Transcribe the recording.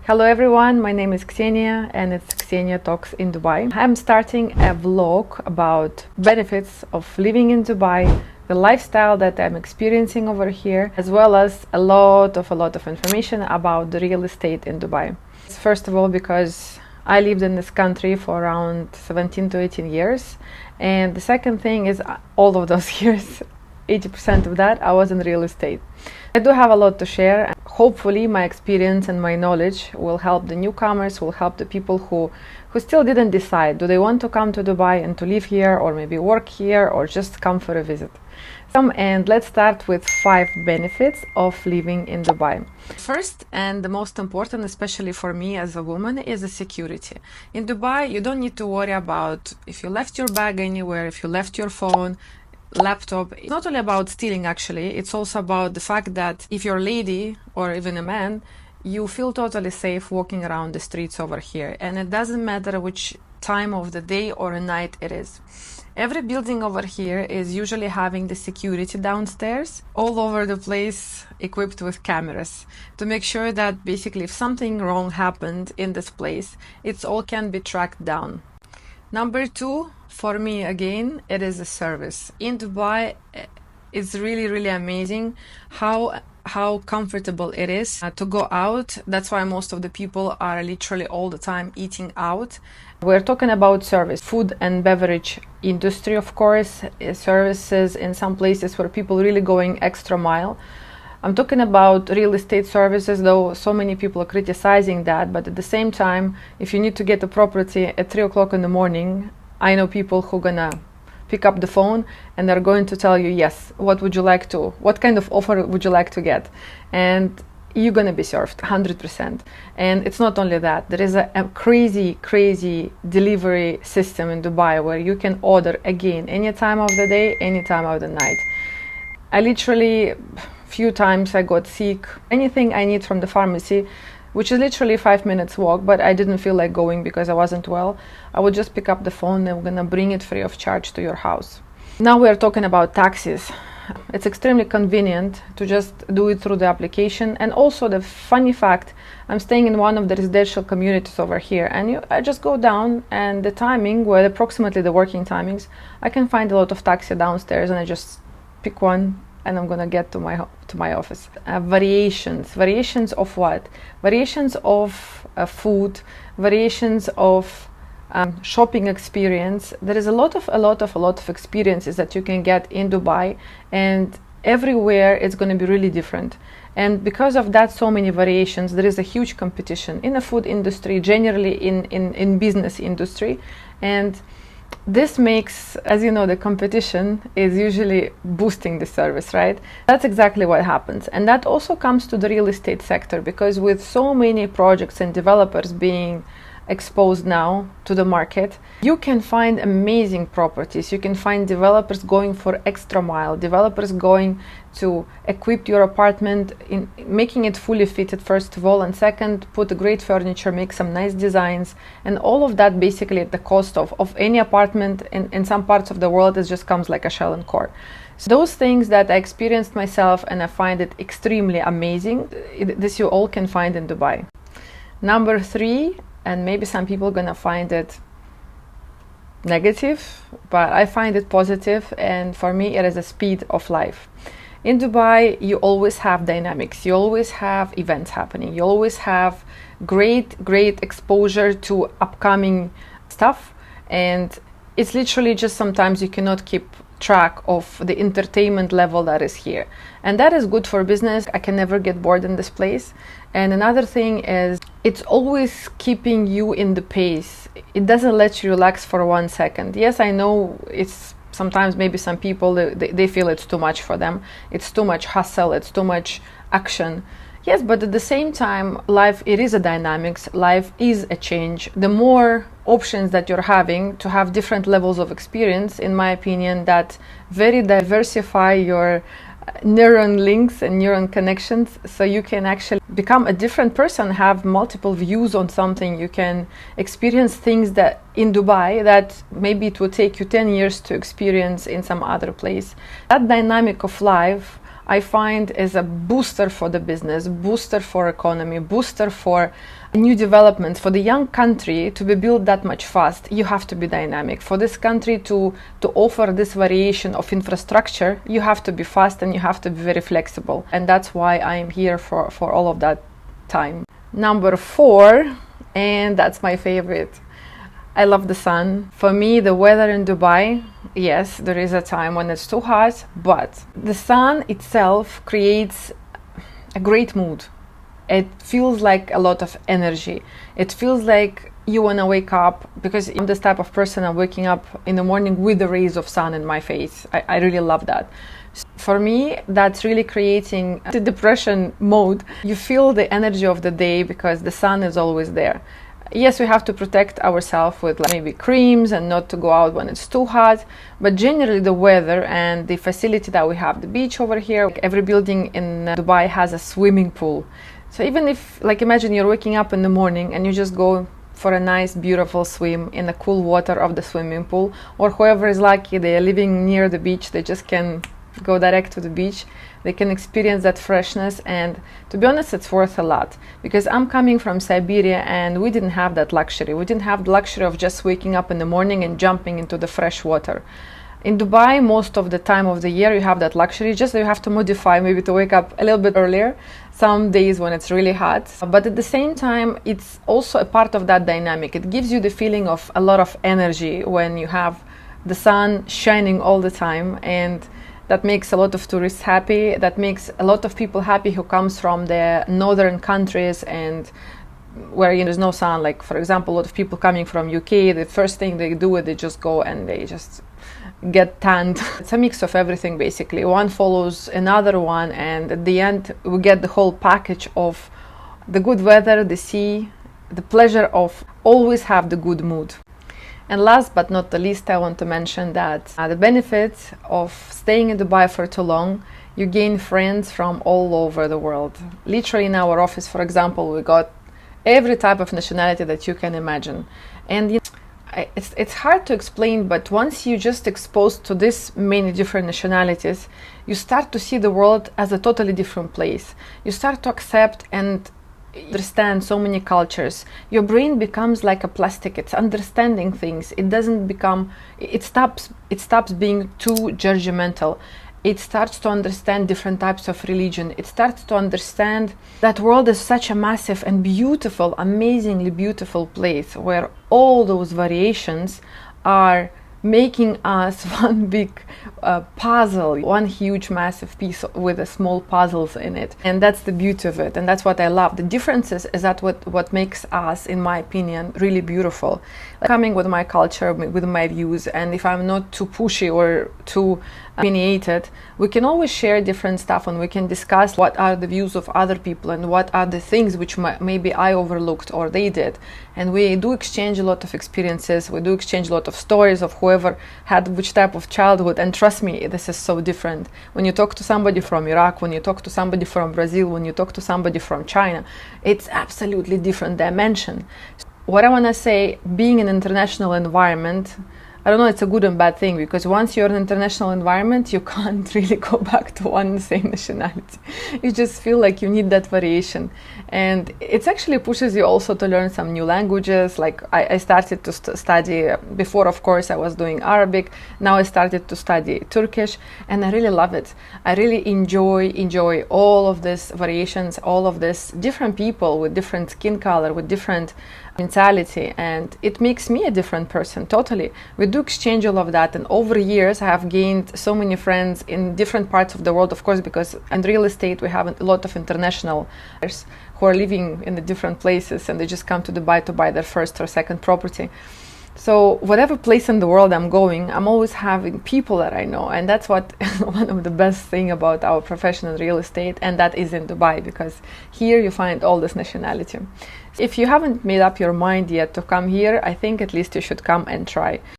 Hello everyone, my name is Xenia and it's Xenia Talks in Dubai. I'm starting a vlog about benefits of living in Dubai, the lifestyle that I'm experiencing over here, as well as a lot of information about the real estate in Dubai. First of all, because I lived in this country for around 17 to 18 years, and the second thing is all of those years, 80% of that, I was in real estate. I do have a lot to share. Hopefully my experience and my knowledge will help the newcomers, will help the people who still didn't decide. Do they want to come to Dubai and to live here, or maybe work here, or just come for a visit? And let's start with 5 benefits of living in Dubai. First, and the most important, especially for me as a woman, is the security. In Dubai, you don't need to worry about if you left your bag anywhere, if you left your phone, laptop. It's not only about stealing, actually. It's also about the fact that if you're a lady or even a man, you feel totally safe walking around the streets over here. And it doesn't matter which time of the day or night it is. Every building over here is usually having the security downstairs, all over the place, equipped with cameras to make sure that basically if something wrong happened in this place, it all can be tracked down. Number 2, for me again, it is a service. In Dubai, it's really amazing how comfortable it is to go out. That's why most of the people are literally all the time eating out. We're talking about service, food and beverage industry, of course, services in some places where people really going extra mile. I'm talking about real estate services, though so many people are criticizing that, but at the same time, if you need to get a property at 3 o'clock in the morning, I know people who are gonna pick up the phone and they're going to tell you, yes, what kind of offer would you like to get? And you're gonna be served 100%. And it's not only that, there is a crazy delivery system in Dubai where you can order again any time of the day, any time of the night. I literally, few times I got sick, anything I need from the pharmacy, which is literally 5 minutes walk, but I didn't feel like going because I wasn't well. I would just pick up the phone and I'm gonna bring it free of charge to your house. Now we're talking about taxis. It's extremely convenient to just do it through the application. And also the funny fact, I'm staying in one of the residential communities over here, and I just go down, and the timing, well, approximately the working timings, I can find a lot of taxi downstairs, and I just pick one and I'm gonna get to my office. Variations of what? Variations of food, variations of shopping experience. There is a lot of experiences that you can get in Dubai, and everywhere it's going to be really different. And because of that, so many variations, there is a huge competition in the food industry, generally in business industry. And this makes, as you know, the competition is usually boosting the service, right? That's exactly what happens. And that also comes to the real estate sector, because with so many projects and developers being exposed now to the market, you can find amazing properties. You can find developers going for extra mile, developers going to equip your apartment in making it fully fitted, first of all, and second, put a great furniture, make some nice designs, and all of that basically at the cost of any apartment in some parts of the world. It just comes like a shell and core. So those things that I experienced myself, and I find it extremely amazing, this you all can find in Dubai. Number 3, and maybe some people are gonna find it negative, but I find it positive, and for me it is a speed of life. In Dubai, you always have dynamics, you always have events happening, you always have great exposure to upcoming stuff, and it's literally just sometimes you cannot keep track of the entertainment level that is here, and that is good for business. I can never get bored in this place. And another thing is, it's always keeping you in the pace. It doesn't let you relax for 1 second. Yes, I know it's sometimes maybe some people they feel it's too much for them, it's too much hustle, it's too much action. Yes, but at the same time, life, it is a dynamics, life is a change. The more options that you're having to have different levels of experience, in my opinion, that very diversify your neuron links and neuron connections, so you can actually become a different person, have multiple views on something. You can experience things that in Dubai that maybe it will take you 10 years to experience in some other place. That dynamic of life, I find is a booster for the business, booster for economy, booster for new developments. For the young country to be built that much fast, you have to be dynamic. For this country to offer this variation of infrastructure, you have to be fast and you have to be very flexible. And that's why I am here for all of that time. Number 4, and that's my favorite. I love the sun. For me, the weather in Dubai, yes, there is a time when it's too hot, but the sun itself creates a great mood. It feels like a lot of energy. It feels like you want to wake up, because I'm this type of person. I'm waking up in the morning with the rays of sun in my face. I really love that. For me, that's really creating the depression mode. You feel the energy of the day because the sun is always there. Yes, we have to protect ourselves with maybe creams and not to go out when it's too hot, but generally the weather and the facility that we have, the beach over here, every building in Dubai has a swimming pool. So even if, like, imagine you're waking up in the morning and you just go for a nice beautiful swim in the cool water of the swimming pool, or whoever is lucky, they are living near the beach, they just can go direct to the beach, they can experience that freshness. And to be honest, it's worth a lot, because I'm coming from Siberia and we didn't have that luxury. We didn't have the luxury of just waking up in the morning and jumping into the fresh water. In Dubai, most of the time of the year you have that luxury, just you have to modify maybe to wake up a little bit earlier some days when it's really hot. But at the same time, it's also a part of that dynamic. It gives you the feeling of a lot of energy when you have the sun shining all the time, and that makes a lot of tourists happy. That makes a lot of people happy who comes from the northern countries and where there's no sun. Like, for example, a lot of people coming from UK, the first thing they do is they just go and they just get tanned. It's a mix of everything, basically. One follows another one, and at the end we get the whole package of the good weather, the sea, the pleasure of always have the good mood. And last but not the least, I want to mention that the benefit of staying in Dubai for too long, you gain friends from all over the world. Literally in our office, for example, we got every type of nationality that you can imagine. And it's hard to explain, but once you just exposed to this many different nationalities, you start to see the world as a totally different place. You start to accept and understand so many cultures. Your brain becomes like a plastic. It's understanding things. It doesn't become, it stops being too judgmental. It starts to understand different types of religion. It starts to understand that world is such a massive and beautiful, amazingly beautiful place where all those variations are making us one big puzzle, one huge massive piece with a small puzzles in it. And that's the beauty of it, and that's what I love. The differences is that what makes us, in my opinion, really beautiful. Like, coming with my culture, with my views, and if I'm not too pushy or too opinionated, we can always share different stuff and we can discuss what are the views of other people and what are the things which maybe I overlooked or they did. And we do exchange a lot of experiences, we do exchange a lot of stories of whoever had which type of childhood. And trust me, this is so different. When you talk to somebody from Iraq, when you talk to somebody from Brazil, when you talk to somebody from China, it's absolutely different dimension. What I want to say, being in an international environment, I don't know, it's a good and bad thing, because once you're in an international environment, you can't really go back to one same nationality. You just feel like you need that variation. And it actually pushes you also to learn some new languages. Like, I started to study, before of course I was doing Arabic, now I started to study Turkish, and I really love it. I really enjoy all of these variations, all of this different people with different skin color, with different mentality, and it makes me a different person totally. We do exchange all of that, and over years I have gained so many friends in different parts of the world, of course, because in real estate we have a lot of international buyers who are living in the different places and they just come to Dubai to buy their first or second property. So whatever place in the world I'm going, I'm always having people that I know, and that's what one of the best thing about our profession in real estate, and that is in Dubai, because here you find all this nationality. If you haven't made up your mind yet to come here, I think at least you should come and try.